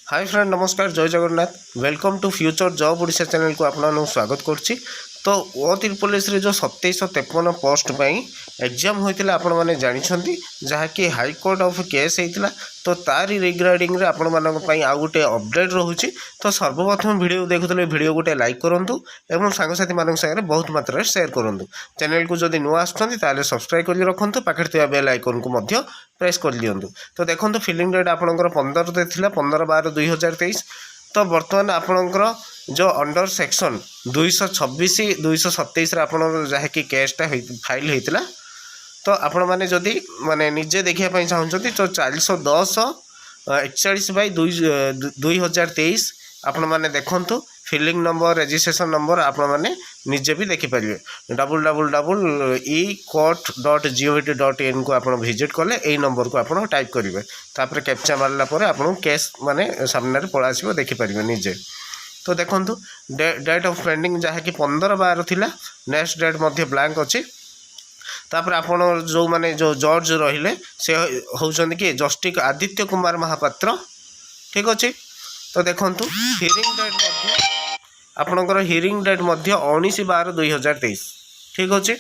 हाय friend नमस्कार जय Jagannath welcome to future job Odisha channel को आपन स्वागत करछि। तो ओ पुलिस रे जो 2753 पोस्ट पई एग्जाम होइतिला आपण माने जानिछंती जहाँकि हाईकोर्ट ऑफ केस होइतिला। तो तारी रिगार्डिंग रे आपण मानक पई आ गुटे अपडेट रहउछि। तो सर्वप्रथम वीडियो देखुतले वीडियो गुटे लाइक करंतु एवं सांगसाथी मानक संगे बहुत मात्रा शेयर करंतु। चैनल को जदि नुआ आछंती ताले सब्सक्राइब करि रखंतु पाखर थिया बेल आइकन को मध्य प्रेस कर लियंतु। तो देखंतु फिलिंग डेट आपनकर 15 रे थिला 15/12/2023। तो बर्तमान आपनकर जो अंडर सेक्शन 226 227 रे आपण जहाँकि केसटा फाइल होइतिला। तो आपण माने जदि माने निजे देखिया पई चाहउछंती तो 410 41/2/2023 आपण माने देखंतु फिलिंग नंबर रजिस्ट्रेशन नंबर आपण माने निजे भी देखि परिबे। www.ecourt.gov.in को आपण विजिट कले एई नंबर को आपण टाइप करिवे। तापर कैप्चा मारला परे आपण केस माने सामने रे पळा आसीबो देखि परिबे निजे। तो देखंतु डेट ऑफ पेंडिंग जहाँ कि 15/12 थिला। नेक्स्ट डेट मध्य ब्लैंक अच्छी। तापर आपण जो माने जो जज रहिले से होउछन कि जस्टिस आदित्य कुमार महापात्र, ठीक अच्छे। तो देखंतु हियरिंग डेट मध्य आपणकर हियरिंग डेट मध्य 19/12/2023, ठीक अच्छे।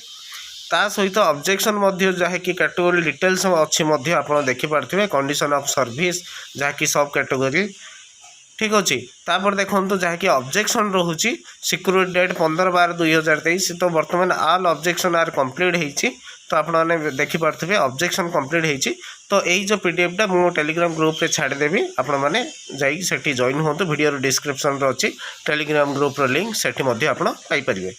ता सहित ऑब्जेक्शन मध्य जहाँ कि कैटेगरी डिटेल्स अच्छी मध्य आपण देखि पारथिबे। कंडीशन ऑफ सर्विस जहाँ कि सब कैटेगरी, ठीक अच्छे। तापर देखो जहाँकि ऑब्जेक्शन रोचे सिक्योरिटी डेट 15/12/2023। तो बर्तमान आल ऑब्जेक्शन आर कंप्लीट होती। तो आपने देखिपे ऑब्जेक्शन कंप्लीट होती। तो यही जो पीडीएफटा मु टेलीग्राम ग्रुप रे छाड़देवी आपण मैंने जाइए जॉइन हूँ। वीडियो डिस्क्रिप्शन अच्छी टेलीग्राम ग्रुप लिंक से पाइपर।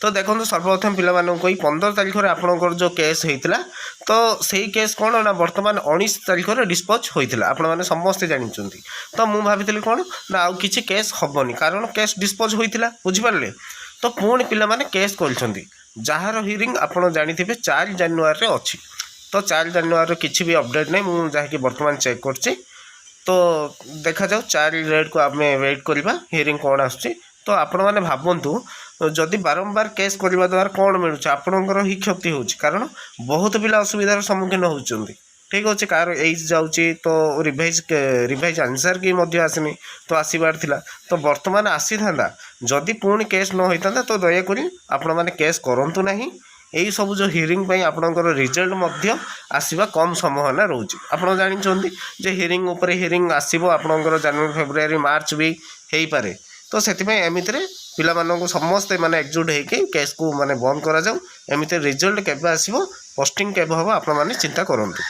तो देखो सर्वप्रथम पिला 15 तारीख में आपंकर जो केस होता। तो सही केस कौन ना बर्तमान 19 तारीख में डिस्पोज होता आपण मैंने समस्ते जानते। तो मुझे भाभी कौन ना आउ किसी केस हेनी कारण केस डिस्पोज होता बुझिपारे। तो पुणी पिला माने केस कर जार हियरिंग आपड़ जानी 4 जानुआरी अच्छी। तो 4 जानुआरी किसी भी अपडेट नहीं मुझे जहाँकि बर्तमान चेक कर। तो देखा जाऊ 4 डेट को आम वेट करवा हियरिंग कौन आस। तो आपण मैंने भावतु जदि बारंबार केस करने द्वारा कौन मिलूँ आपणकर ही क्षति हो कारण बहुत पिला असुविधार सम्मुखीन होती, ठीक अच्छे। कार एज जाऊँगी तो रिवाइज आंसर की आसनी तो आसबार थिला। तो बर्तमान आसी था जदि पुणी केस न होता तो दयाकोरी आपण मैंने केस करूँ ना। यही सब जो हियरिंग आपणकर रिजल्ट आसवा कम संभावना रोचे। आपड़ जानते हियरिंग उपर हियरिंग आसो आपणकर जनवरी फेब्रुआरी मार्च भी हो पारे। तो से एमती पिला मानक समस्ते माने एकजुट होकर केस को माने बंद करा जाऊ। एमती रिजल्ट केबे आसीबो पोस्टिंग केबे हबो आपण माने चिंता करंतु।